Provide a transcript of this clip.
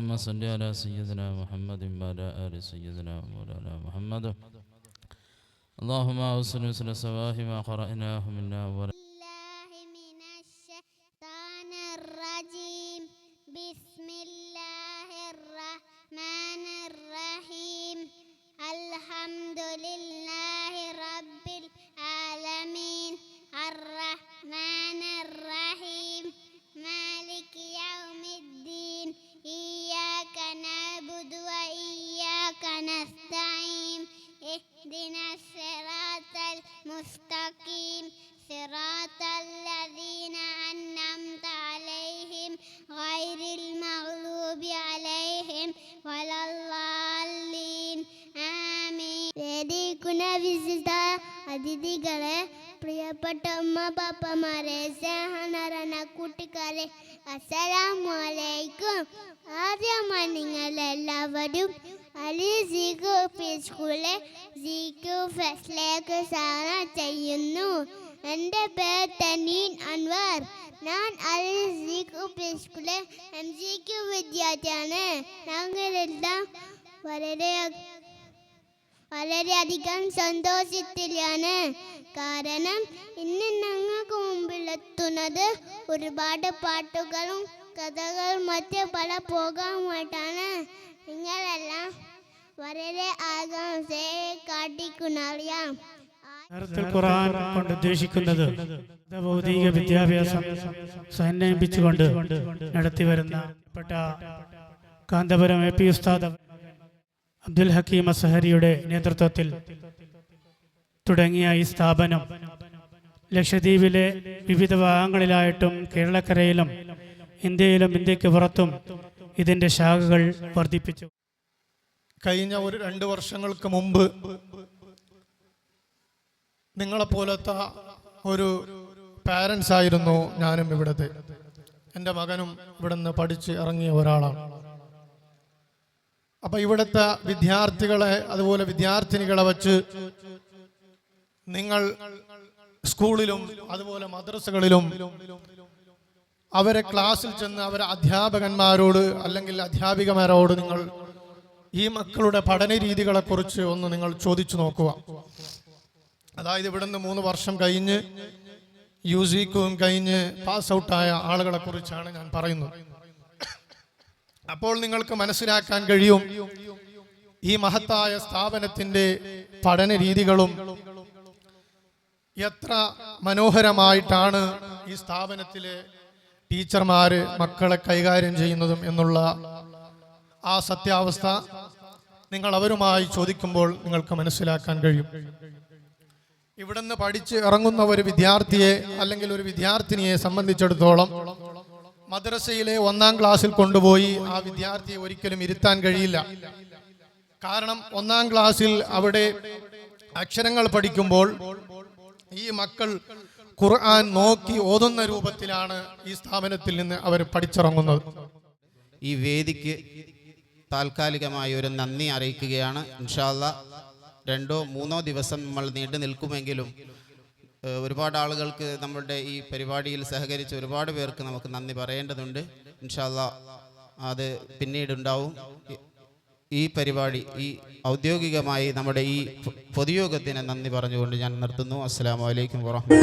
اللهم صل على سيدنا محمد وعلى آل سيدنا مولانا محمد. اللهم أوصل مثل سواه ما قرأناه منا ولا الله من الشيطان الرجيم. بسم الله الرحمن الرحيم. الحمد لله رب العالمين الرحمن الرحيم مالك يوم الدين. إياك نعبد وإياك نستعين. اهدنا الصراط المستقيم صراط الذين أنعمت عليهم غير المغضوب عليهم ولا الضالين. ആമീൻ. വേദിക്കുന്ന വിശിഷ്ട അതിഥികളെ, പ്രിയപ്പെട്ട ഉമ്മ പാപ്പമാരെ, സ്നേഹനിറഞ്ഞ കൂട്ടുകാരെ, അസ്സലാമു അലൈക്കും. ആദ്യമായി നിങ്ങളെല്ലാവരും അലി സിഖു സ്കൂളിലെ സിഖു ഫെസ്റ്റിലേക്ക് സ്വാഗതം ചെയ്യുന്നു. എൻ്റെ പേര് തനീൻ അൻവർ. ഞാൻ അലി സിഖു സ്കൂളിലെ MCQ വിദ്യാർത്ഥിയാണ്. ഞങ്ങളെല്ലാം വളരെയധികം സന്തോഷത്തിലാണ്. കാരണം ഇന്ന് ഞങ്ങൾക്ക് മുമ്പിലെത്തുന്നത് ഒരുപാട് പാട്ടുകളും കഥകളും മറ്റ് പല പ്രോഗ്രാമുമായിട്ടാണ്. നിങ്ങളെല്ലാം വളരെ ആകാംക്ഷയെ കാട്ടിക്കുന്നറിയാം. ഖുർആൻ കൊണ്ട് ഉദ്ദേശിക്കുന്നത് ഭൗതിക വിദ്യാഭ്യാസം സന്നയിപ്പിച്ചുകൊണ്ട് നടത്തിവരുന്ന കാന്തപുരം AP ഉസ്താദ് അബ്ദുൽ ഹക്കീം അസ്ഹരിയുടെ നേതൃത്വത്തിൽ തുടങ്ങിയ ഈ സ്ഥാപനം ലക്ഷദ്വീപിലെ വിവിധ ഭാഗങ്ങളിലായിട്ടും കേരളക്കരയിലും ഇന്ത്യയിലും ഇന്ത്യക്ക് പുറത്തും ഇതിൻ്റെ ശാഖകൾ വർദ്ധിപ്പിച്ചു. കഴിഞ്ഞ 2 വർഷങ്ങൾക്ക് മുമ്പ് നിങ്ങളെപ്പോലത്തെ ഒരു പാരൻസ് ആയിരുന്നു ഞാനും ഇവിടുത്തെ. എൻ്റെ മകനും ഇവിടെ നിന്ന് പഠിച്ച് ഇറങ്ങിയ ഒരാളാണ്. അപ്പം ഇവിടുത്തെ വിദ്യാർത്ഥികളെ അതുപോലെ വിദ്യാർത്ഥിനികളെ വച്ച് നിങ്ങൾ സ്കൂളിലും അതുപോലെ മദ്രസകളിലും അവരെ ക്ലാസ്സിൽ ചെന്ന് അവരെ അധ്യാപകന്മാരോട് അല്ലെങ്കിൽ അധ്യാപികമാരോട് നിങ്ങൾ ഈ മക്കളുടെ പഠന രീതികളെക്കുറിച്ച് ഒന്ന് നിങ്ങൾ ചോദിച്ചു നോക്കുക. അതായത് ഇവിടുന്ന് 3 വർഷം കഴിഞ്ഞ് UGക്കും കഴിഞ്ഞ് പാസ് ഔട്ടായ ആളുകളെ കുറിച്ചാണ് ഞാൻ പറയുന്നത്. അപ്പോൾ നിങ്ങൾക്ക് മനസ്സിലാക്കാൻ കഴിയും ഈ മഹത്തായ സ്ഥാപനത്തിൻ്റെ പഠന രീതികളും എത്ര മനോഹരമായിട്ടാണ് ഈ സ്ഥാപനത്തിലെ ടീച്ചർമാര് മക്കളെ കൈകാര്യം ചെയ്യുന്നതും എന്നുള്ള ആ സത്യാവസ്ഥ നിങ്ങൾ അവരുമായി ചോദിക്കുമ്പോൾ നിങ്ങൾക്ക് മനസ്സിലാക്കാൻ കഴിയും. ഇവിടുന്ന് പഠിച്ച് ഇറങ്ങുന്ന ഒരു വിദ്യാർത്ഥിയെ അല്ലെങ്കിൽ ഒരു വിദ്യാർത്ഥിനിയെ സംബന്ധിച്ചിടത്തോളം മദ്രസയിലെ 1-ാം ക്ലാസ്സിൽ കൊണ്ടുപോയി ആ വിദ്യാർത്ഥിയെ ഒരിക്കലും ഇരുത്താൻ കഴിയില്ല. കാരണം 1-ാം ക്ലാസ്സിൽ അവിടെ അക്ഷരങ്ങൾ പഠിക്കുമ്പോൾ ഈ മക്കൾ ഖുർആൻ നോക്കി ഓതുന്ന രൂപത്തിലാണ് ഈ സ്ഥാപനത്തിൽ നിന്ന് അവർ പഠിച്ചിറങ്ങുന്നത്. ഈ വേദിക്ക് താൽക്കാലികമായി ഒരു നന്ദി അറിയിക്കുകയാണ്. ഇൻഷാ അല്ലാഹ് 2-3 ദിവസം നമ്മൾ നീണ്ടു നിൽക്കുമെങ്കിലും ഒരുപാട് ആളുകൾക്ക് നമ്മളുടെ ഈ പരിപാടിയിൽ സഹകരിച്ച ഒരുപാട് പേർക്ക് നമുക്ക് നന്ദി പറയേണ്ടതുണ്ട്. ഇൻഷാ അല്ലാഹ് അത് പിന്നീടുണ്ടാവും. ഈ പരിപാടി ഈ ഔദ്യോഗികമായി നമ്മുടെ ഈ പൊതുയോഗത്തിന് നന്ദി പറഞ്ഞുകൊണ്ട് ഞാൻ നിർത്തുന്നു. അസ്സലാമു അലൈക്കും വറഹ്മത്തുള്ളാഹി.